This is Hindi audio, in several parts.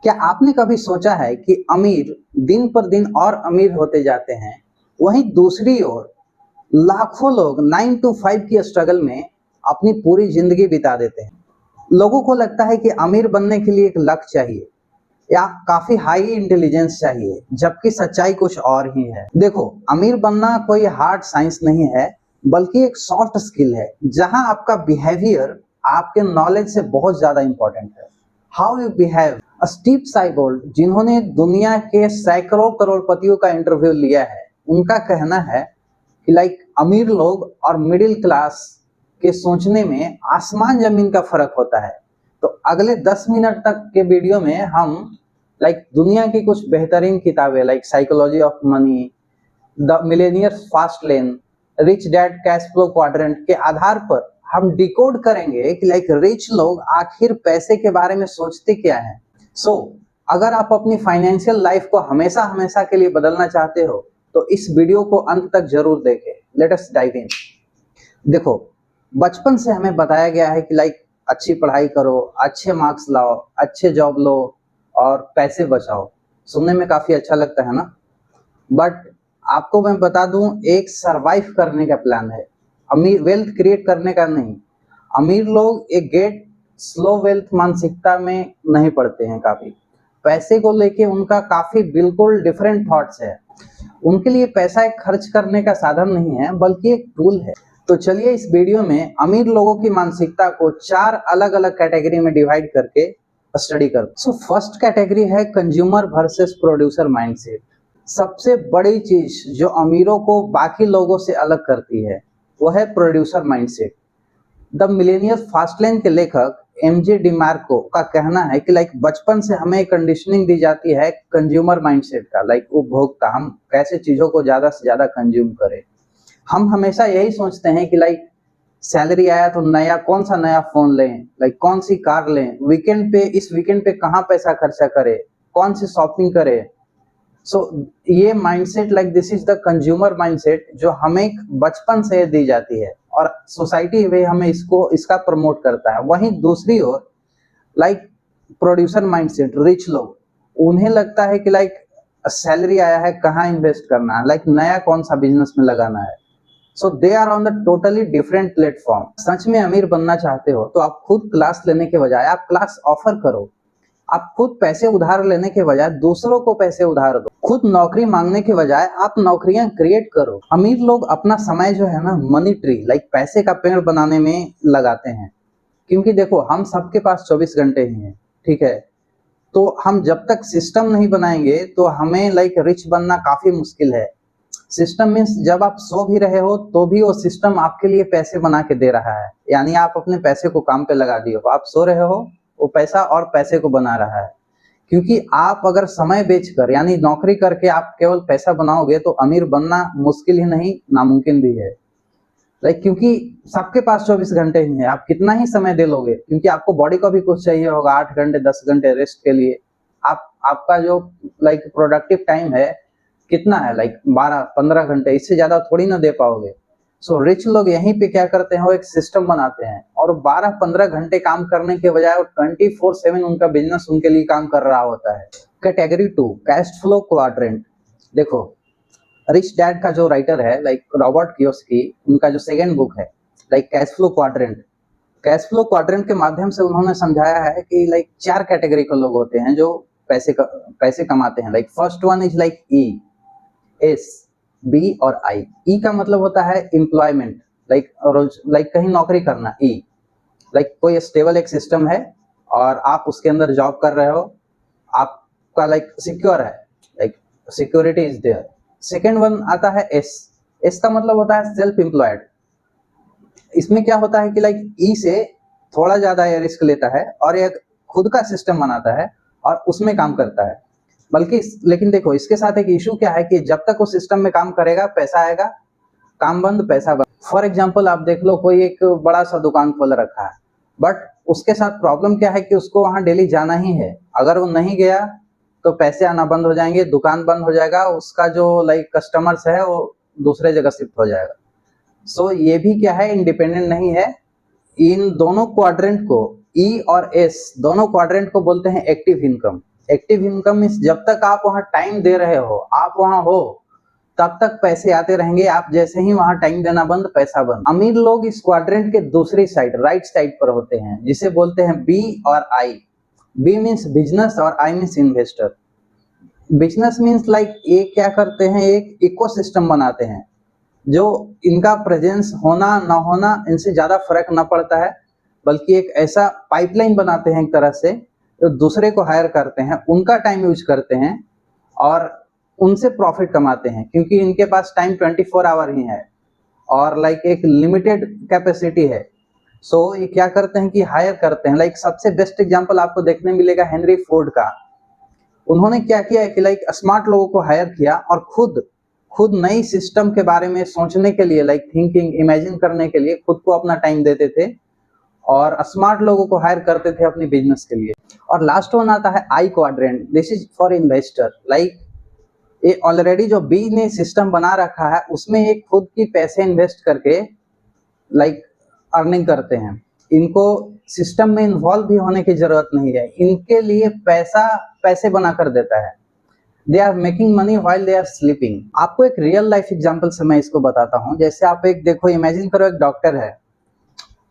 क्या आपने कभी सोचा है कि अमीर दिन पर दिन और अमीर होते जाते हैं, वहीं दूसरी ओर लाखों लोग 9 टू 5 की स्ट्रगल में अपनी पूरी जिंदगी बिता देते हैं। लोगों को लगता है कि अमीर बनने के लिए एक लक चाहिए या काफी हाई इंटेलिजेंस चाहिए, जबकि सच्चाई कुछ और ही है। देखो, अमीर बनना कोई हार्ड साइंस नहीं है, बल्कि एक सॉफ्ट स्किल है, जहां आपका बिहेवियर आपके नॉलेज से बहुत ज्यादा इंपॉर्टेंट है। How you behave. स्टीव साइबोल्ड, जिन्होंने दुनिया के सैकड़ों करोड़पतियों का इंटरव्यू लिया है, उनका कहना है कि अमीर लोग और मिडिल क्लास के सोचने में आसमान जमीन का फर्क होता है। तो अगले 10 मिनट तक के वीडियो में हम दुनिया की कुछ बेहतरीन किताबें psychology of money, the millionaires fast lane, rich dad cash flow quadrant के आधार पर हम डिकोड करेंगे कि रिच लोग आखिर पैसे के बारे में सोचते क्या हैं। अगर आप अपनी फाइनेंशियल लाइफ को हमेशा हमेशा के लिए बदलना चाहते हो तो इस वीडियो को अंत तक जरूर देखें। Let us dive in. देखो, बचपन से हमें बताया गया है कि अच्छी पढ़ाई करो, अच्छे मार्क्स लाओ, अच्छे जॉब लो और पैसे बचाओ। सुनने में काफी अच्छा लगता है ना, बट आपको मैं बता दूं, एक सरवाइव करने का प्लान है, अमीर वेल्थ क्रिएट करने का नहीं। अमीर लोग एक गेट स्लो वेल्थ मानसिकता में नहीं पड़ते हैं। काफी पैसे को लेके उनका काफी बिल्कुल डिफरेंट थॉट्स है। उनके लिए पैसा एक खर्च करने का साधन नहीं है, बल्कि एक टूल है। तो चलिए इस वीडियो में अमीर लोगों की मानसिकता को 4 अलग अलग कैटेगरी में डिवाइड करके स्टडी कर। फर्स्ट कैटेगरी है कंज्यूमर वर्सेस प्रोड्यूसर माइंडसेट। सबसे बड़ी चीज जो अमीरों को बाकी लोगों से अलग करती है वो है producer mindset. The millionaires fast lane के लेखक एमजे डिमार्को का कहना है कि बचपन से हमें कंडीशनिंग दी जाती है कंज्यूमर माइंडसेट का, उपभोक्ता, हम कैसे चीजों को ज्यादा से ज्यादा कंज्यूम करें। हम हमेशा यही सोचते हैं कि सैलरी आया तो कौन सा नया फोन लें, कौन सी कार लें, इस वीकेंड पे कहाँ पैसा खर्चा करें, कौन सी शॉपिंग करें। ये mindset this is the consumer mindset जो हमें बचपन से दी जाती है और सोसाइटी भी हमें इसका प्रमोट करता है। वहीं दूसरी ओर प्रोड्यूसर माइंडसेट, रिच लोग, उन्हें लगता है कि सैलरी आया है, कहाँ इन्वेस्ट करना है, नया कौन सा बिजनेस में लगाना है। They are on the totally different platform. सच में अमीर बनना चाहते हो तो आप खुद क्लास लेने के बजाय आप क्लास ऑफर करो। आप खुद पैसे उधार लेने के बजाय दूसरों को पैसे उधार दो। खुद नौकरी मांगने के बजाय आप नौकरियां क्रिएट करो। अमीर लोग अपना समय जो है ना मनी ट्री, पैसे का पेड़ बनाने में लगाते हैं, क्योंकि देखो हम सबके पास 24 घंटे ही हैं, ठीक है। तो हम जब तक सिस्टम नहीं बनाएंगे तो हमें रिच बनना काफी मुश्किल है। सिस्टम मीन्स जब आप सो भी रहे हो तो भी वो सिस्टम आपके लिए पैसे बना के दे रहा है, यानी आप अपने पैसे को काम पे लगा दिए हो। आप सो रहे हो, वो पैसा और पैसे को बना रहा है। क्योंकि आप अगर समय बेचकर यानी नौकरी करके आप केवल पैसा बनाओगे तो अमीर बनना मुश्किल ही नहीं, नामुमकिन भी है। क्योंकि सबके पास 24 घंटे ही है, आप कितना ही समय दे लोगे, क्योंकि आपको बॉडी को भी कुछ चाहिए होगा, 8 घंटे 10 घंटे रेस्ट के लिए। आपका जो प्रोडक्टिव टाइम है कितना है, 12-15 घंटे, इससे ज्यादा थोड़ी ना दे पाओगे। रिच लोग यहीं पे क्या करते हैं, वो एक सिस्टम बनाते हैं और 12-15 घंटे काम करने के बजाय वो 24/7 उनका बिजनेस उनके लिए काम कर रहा होता है। Category 2, cash flow quadrant. देखो, रिच डैड का जो राइटर है रॉबर्ट कियोसाकी, उनका जो सेकंड बुक है cash flow quadrant. Cash flow quadrant के माध्यम से उन्होंने समझाया है कि 4 कैटेगरी के लोग होते हैं जो पैसे कमाते हैं। First one is E, S, B और आई। ई का मतलब होता है एम्प्लॉयमेंट, कहीं नौकरी करना। ई कोई स्टेबल एक सिस्टम है और आप उसके अंदर जॉब कर रहे हो, आपका सिक्योर है, security is there. Second one आता है एस। एस का मतलब होता है सेल्फ एम्प्लॉयड। इसमें क्या होता है कि ई से थोड़ा ज्यादा ये रिस्क लेता है और एक खुद का सिस्टम बनाता है और उसमें काम करता है। लेकिन देखो, इसके साथ एक इशू क्या है कि जब तक वो सिस्टम में काम करेगा पैसा आएगा, काम बंद पैसा बंद। फॉर एग्जांपल आप देख लो, कोई एक बड़ा सा दुकान खोल रखा है, बट उसके साथ प्रॉब्लम क्या है कि उसको वहां डेली जाना ही है। अगर वो नहीं गया तो पैसे आना बंद हो जाएंगे, दुकान बंद हो जाएगा, उसका जो कस्टमर्स है वो दूसरे जगह शिफ्ट हो जाएगा। ये भी क्या है, इंडिपेंडेंट नहीं है। इन दोनों क्वाड्रेंट को, ई और एस दोनों क्वाड्रेंट को बोलते हैं active income. Active income means जब तक आप वहां टाइम दे रहे हो, आप वहां हो, तब तक पैसे आते रहेंगे। आप जैसे ही वहां टाइम देना बंद, पैसा बंद। अमीर लोग इस क्वाड्रेंट के दूसरी साइड, राइट साइड पर होते हैं, जिसे बोलते हैं बी और आई। बी मीन्स बिजनेस और I means investor. Business means like ये क्या करते हैं, एक इकोसिस्टम बनाते हैं, जो इनका प्रेजेंस होना ना होना इनसे ज्यादा फर्क ना पड़ता है, बल्कि एक ऐसा पाइपलाइन बनाते हैं एक तरह से, जो दूसरे को हायर करते हैं, उनका टाइम यूज करते हैं और उनसे प्रॉफिट कमाते हैं, क्योंकि इनके पास टाइम 24 आवर ही है और लाइक एक लिमिटेड कैपेसिटी है। सो ये क्या करते हैं कि हायर करते हैं। लाइक सबसे बेस्ट एग्जांपल आपको देखने मिलेगा हेनरी फोर्ड का। उन्होंने क्या किया है कि लाइक स्मार्ट लोगों को हायर किया और खुद नई सिस्टम के बारे में सोचने के लिए, लाइक थिंकिंग, इमेजिन करने के लिए खुद को अपना टाइम देते थे और स्मार्ट लोगों को हायर करते थे अपने बिजनेस के लिए। और लास्ट वन आता है आई quadrant, this is for investor. Like ये ऑलरेडी जो बी ने सिस्टम बना रखा है, उसमें एक खुद की पैसे इन्वेस्ट करके लाइक अर्निंग करते हैं। इनको सिस्टम में इन्वॉल्व भी होने की जरूरत नहीं है, इनके लिए पैसे बना कर देता है। They are making money while they are sleeping. आपको एक रियल लाइफ एग्जांपल से मैं इसको बताता हूँ। जैसे आप एक देखो, इमेजिन करो एक डॉक्टर है,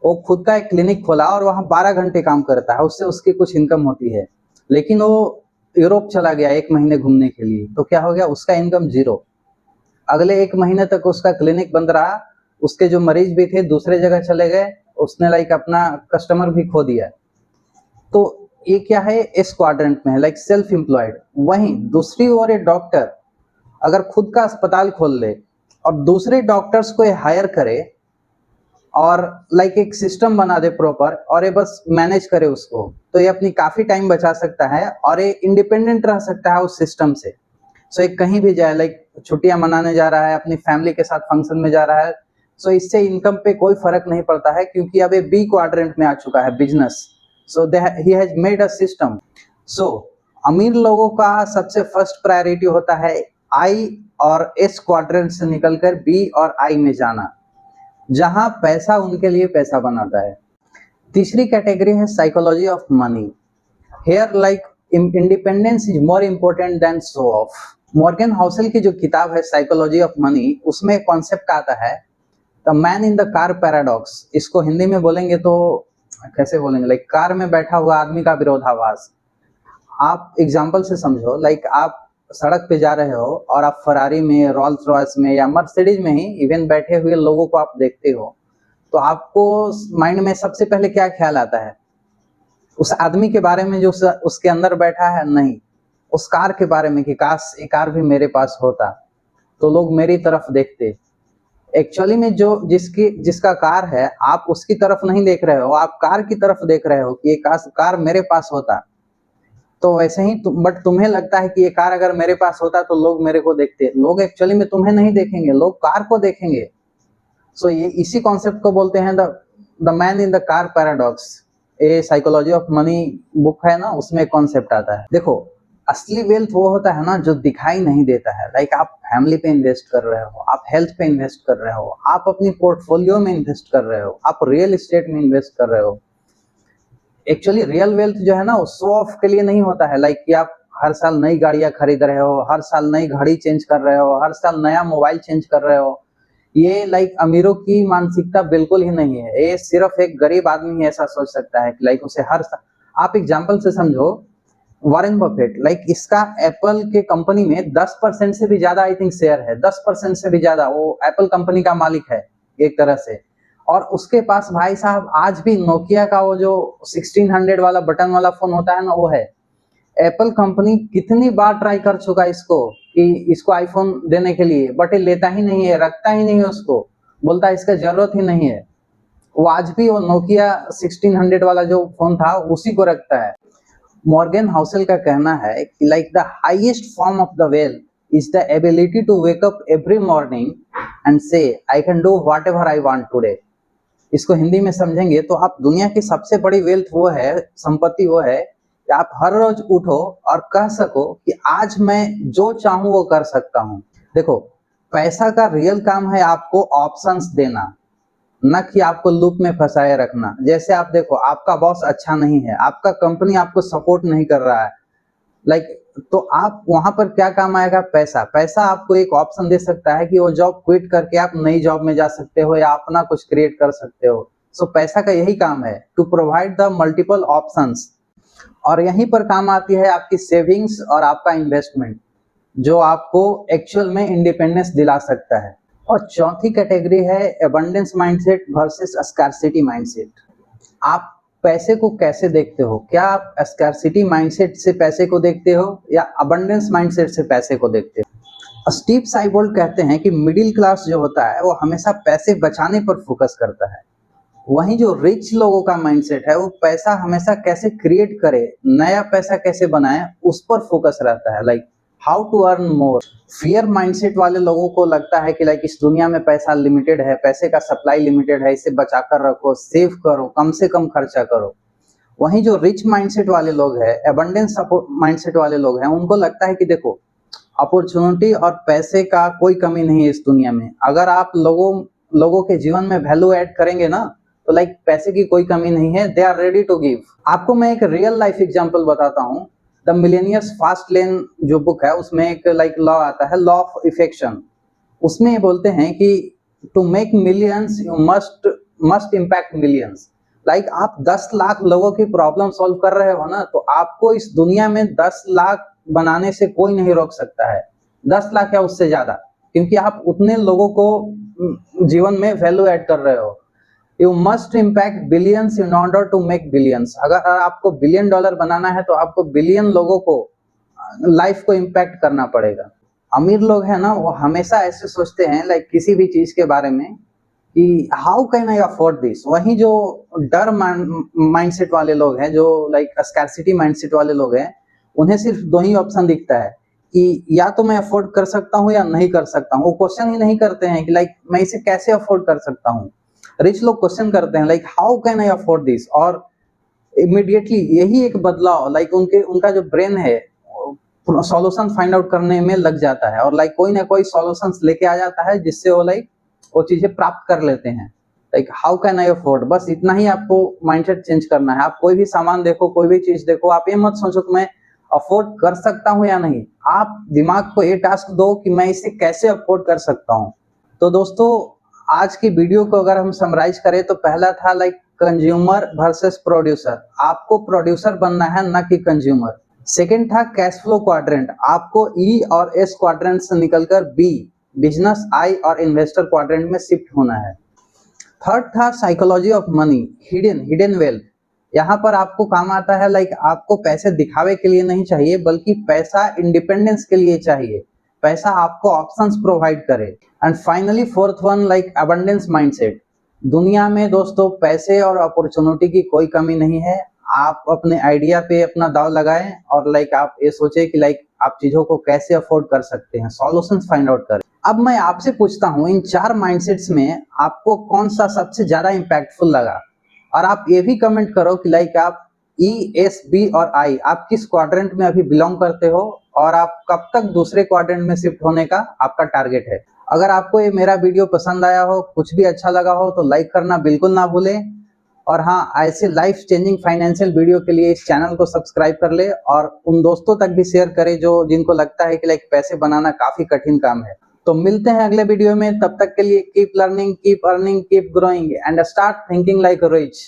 वो खुद का एक क्लिनिक खोला और वहां 12 घंटे काम करता है, उससे उसकी कुछ इनकम होती है। लेकिन वो यूरोप चला गया 1 महीने घूमने के लिए, तो क्या हो गया, उसका इनकम जीरो। अगले 1 महीने तक उसका क्लिनिक बंद रहा, उसके जो मरीज भी थे दूसरे जगह चले गए, उसने लाइक अपना कस्टमर भी खो दिया। तो ये क्या है, इस क्वाड्रेंट में है, लाइक सेल्फ एम्प्लॉयड। वहीं दूसरी ओर एक डॉक्टर अगर खुद का अस्पताल खोल ले और दूसरे डॉक्टर्स को हायर करे और लाइक एक सिस्टम बना दे प्रॉपर, और ये बस मैनेज करे उसको, तो ये अपनी काफी टाइम बचा सकता है और ये इंडिपेंडेंट रह सकता है उस सिस्टम से। सो ये कहीं भी जाए, लाइक छुट्टियां मनाने जा रहा है, अपनी फैमिली के साथ फंक्शन में जा रहा है, सो इससे इनकम पे कोई फर्क नहीं पड़ता है, क्योंकि अब ये बी क्वाड्रेंट में आ चुका है, business. So he has made a system. So अमीर लोगों का सबसे फर्स्ट प्रायोरिटी होता है आई और एस क्वाड्रेंट से निकलकर बी और आई में जाना, जहां पैसा उनके लिए पैसा बनाता है। तीसरी कैटेगरी है psychology of money. Here like independence is more important than show off. Morgan Housel की जो किताब है साइकोलॉजी ऑफ मनी, उसमें कॉन्सेप्ट आता है the man in the car paradox. इसको हिंदी में बोलेंगे तो कैसे बोलेंगे, लाइक कार में बैठा हुआ आदमी का विरोधाभास। आप एग्जाम्पल से समझो, लाइक आप सड़क पे जा रहे हो और आप फरारी में, रोल्स रॉयस में या मर्सिडीज में ही इवन बैठे हुए लोगों को आप देखते हो, तो आपको माइंड में सबसे पहले क्या ख्याल आता है, उस आदमी के बारे में जो उसके अंदर बैठा है? नहीं, उस कार के बारे में कि काश ये कार भी मेरे पास होता तो लोग मेरी तरफ देखते। एक्चुअली में जो जिसका कार है, आप उसकी तरफ नहीं देख रहे हो, आप कार की तरफ देख रहे हो कि ये काश कार मेरे पास होता। तो वैसे ही बट तुम्हें लगता है कि ये कार अगर मेरे पास होता तो लोग मेरे को देखते। लोग एक्चुअली में तुम्हें नहीं देखेंगे, लोग कार को देखेंगे। सो ये इसी कॉन्सेप्ट को बोलते हैं the man in the car paradox. ये साइकोलॉजी ऑफ मनी बुक है ना, उसमें कॉन्सेप्ट आता है। देखो, असली वेल्थ वो होता है ना जो दिखाई नहीं देता है। लाइक आप फैमिली पे इन्वेस्ट कर रहे हो, आप हेल्थ पे इन्वेस्ट कर रहे हो, आप अपनी पोर्टफोलियो में इन्वेस्ट कर रहे हो, आप रियल एस्टेट में इन्वेस्ट कर रहे हो। एक्चुअली रियल वेल्थ जो है ना, वो शो ऑफ के लिए नहीं होता है। लाइक कि आप हर साल नई गाड़ियां खरीद रहे हो, हर साल नई घड़ी चेंज कर रहे हो, हर साल नया मोबाइल चेंज कर रहे हो। ये लाइक अमीरों की मानसिकता बिल्कुल ही नहीं है। ये सिर्फ एक गरीब आदमी ही ऐसा सोच सकता है कि लाइक उसे हर साल। आप एग्जाम्पल से समझो, वॉरेन बफेट, लाइक इसका एप्पल के कंपनी में 10% से भी ज्यादा आई थिंक शेयर है, 10% से भी ज्यादा वो एप्पल कंपनी का मालिक है एक तरह से। और उसके पास भाई साहब आज भी नोकिया का वो जो 1600 वाला बटन वाला फोन होता है ना, वो है। एप्पल कंपनी कितनी बार ट्राई कर चुका इसको कि इसको आईफोन देने के लिए, बट ये लेता ही नहीं है, रखता ही नहीं है उसको, बोलता है इसका जरूरत ही नहीं है। वो आज भी वो नोकिया 1600 वाला जो फोन था उसी को रखता है। मॉर्गन हाउसेल का कहना है कि like the highest form of the wealth is the ability to wake up every morning and say I can do whatever I want today. इसको हिंदी में समझेंगे तो आप दुनिया की सबसे बड़ी वेल्थ वो है, संपत्ति वो है कि आप हर रोज उठो और कह सको कि आज मैं जो चाहूं वो कर सकता हूं। देखो, पैसा का रियल काम है आपको ऑप्शंस देना, न कि आपको लूप में फंसाए रखना। जैसे आप देखो, आपका बॉस अच्छा नहीं है, आपका कंपनी आपको सपोर्ट नहीं कर रहा है, लाइक तो आप वहां पर क्या काम आएगा? पैसा। पैसा आपको एक ऑप्शन दे सकता है कि वो जॉब क्विट करके आप नई जॉब में जा सकते हो या अपना कुछ क्रिएट कर सकते हो। सो पैसा का यही काम है, to provide the multiple options. और यहीं पर काम आती है आपकी सेविंग्स और आपका इन्वेस्टमेंट, जो आपको एक्चुअल में इंडिपेंडेंस दिला सकता है। और चौथी कैटेगरी है abundance mindset versus scarcity mindset. आप पैसे को कैसे देखते हो? क्या आप स्कार्सिटी माइंडसेट से पैसे को देखते हो या अबंडेंस माइंडसेट से पैसे को देखते हो? स्टीव साइबोल्ड कहते हैं कि मिडिल क्लास जो होता है वो हमेशा पैसे बचाने पर फोकस करता है, वहीं जो रिच लोगों का माइंडसेट है वो पैसा हमेशा कैसे क्रिएट करे, नया पैसा कैसे बनाए, उस पर फोकस रहता है। Like how to earn more. Fear mindset वाले लोगों को लगता है कि लाइक इस दुनिया में पैसा लिमिटेड है, पैसे का सप्लाई लिमिटेड है, इसे बचा कर रखो, सेव करो, कम से कम खर्चा करो। वहीं जो रिच माइंडसेट वाले लोग हैं, एबंडेंस माइंडसेट वाले लोग हैं, उनको लगता है कि देखो अपॉर्चुनिटी और पैसे का कोई कमी नहीं है इस दुनिया में। अगर आप लोगों के जीवन में वैल्यू ऐड करेंगे ना, तो लाइक पैसे की कोई कमी नहीं है, they are ready to give. आपको मैं एक रियल लाइफ एग्जांपल बताता हूँ। द मिलेनियर्स फास्ट लेन जो बुक है, उसमें एक लाइक लॉ आता है, लॉ ऑफ इफेक्शन। उसमें ये बोलते हैं कि to make millions you must impact millions. Like आप 10 लाख लोगों की प्रॉब्लम सॉल्व कर रहे हो ना, तो आपको इस दुनिया में 10 लाख बनाने से कोई नहीं रोक सकता है, 10 लाख या उससे ज्यादा, क्योंकि आप उतने लोगों को जीवन में वैल्यू ऐड कर रहे हो। You must impact billions in order to make billions. अगर आपको $1 बिलियन बनाना है तो आपको बिलियन लोगों को लाइफ को इम्पैक्ट करना पड़ेगा। अमीर लोग हैं ना, वो हमेशा ऐसे सोचते हैं लाइक किसी भी चीज के बारे में कि how can I afford this. वहीं जो डर माइंडसेट वाले लोग हैं, जो लाइक स्कैर्सिटी माइंडसेट वाले लोग हैं, उन्हें सिर्फ दो ही ऑप्शन दिखता है कि या तो मैं अफोर्ड कर सकता हूँ या नहीं कर सकता हूँ। वो क्वेश्चन ही नहीं करते हैं कि लाइक मैं इसे कैसे अफोर्ड कर सकता हूँ। रिच लोग क्वेश्चन करते हैं like how can I afford this, और इमीडिएटली यही एक बदलाव लाइक उनका जो ब्रेन है सॉल्यूशन फाइंड आउट करने में लग जाता है, और लाइक कोई ना कोई सॉल्यूशंस लेके आ जाता है जिससे वो चीजें प्राप्त कर लेते हैं। Like how can I afford, बस इतना ही आपको माइंडसेट चेंज करना है। आप कोई भी सामान देखो, कोई भी चीज देखो, आप ये मत सोचो कि मैं अफोर्ड कर सकता हूँ या नहीं। आप दिमाग को ये टास्क दो कि मैं इसे कैसे अफोर्ड कर सकता हूँ। तो दोस्तों, आज की वीडियो को अगर हम समराइज करें तो पहला था लाइक कंज्यूमर वर्सेस प्रोड्यूसर। आपको प्रोड्यूसर बनना है, ना कि कंज्यूमर। सेकंड था कैश फ्लो क्वाड्रेंट। आपको ई और एस क्वाड्रेंट से निकलकर बी, बिजनेस, आई और इन्वेस्टर क्वाड्रेंट में शिफ्ट होना है। थर्ड था psychology of money, hidden wealth. यहाँ पर आपको काम आता है लाइक आपको पैसे दिखावे के लिए नहीं चाहिए, बल्कि पैसा इंडिपेंडेंस के लिए चाहिए। पैसा आपको ऑप्शंस प्रोवाइड करे। And finally fourth one like abundance mindset. दुनिया में दोस्तों पैसे और अपॉर्चुनिटी की कोई कमी नहीं है। आप अपने आइडिया पे अपना दाव लगाएं और लाइक आप ये सोचे कि लाइक आप चीजों को कैसे अफोर्ड कर सकते हैं, सॉल्यूशंस फाइंड आउट करें। अब मैं आपसे पूछता हूं, इन 4 माइंडसेट्स में आपको कौन सा सबसे ज्यादा इंपैक्टफुल लगा? और आप ये भी कमेंट करो कि लाइक आप ई, एस, बी और आई, आप किस क्वाड्रेंट में अभी बिलोंग करते हो और आप कब तक दूसरे क्वाड्रेंट में शिफ्ट होने का आपका टारगेट है। अगर आपको ये मेरा वीडियो पसंद आया हो, कुछ भी अच्छा लगा हो, तो लाइक करना बिल्कुल ना भूलें। और हाँ, ऐसे लाइफ चेंजिंग फाइनेंशियल वीडियो के लिए इस चैनल को सब्सक्राइब कर ले और उन दोस्तों तक भी शेयर करें जो जिनको लगता है कि लाइक पैसे बनाना काफी कठिन काम है। तो मिलते हैं अगले वीडियो में, तब तक के लिए keep learning, keep earning, keep growing and start thinking like rich.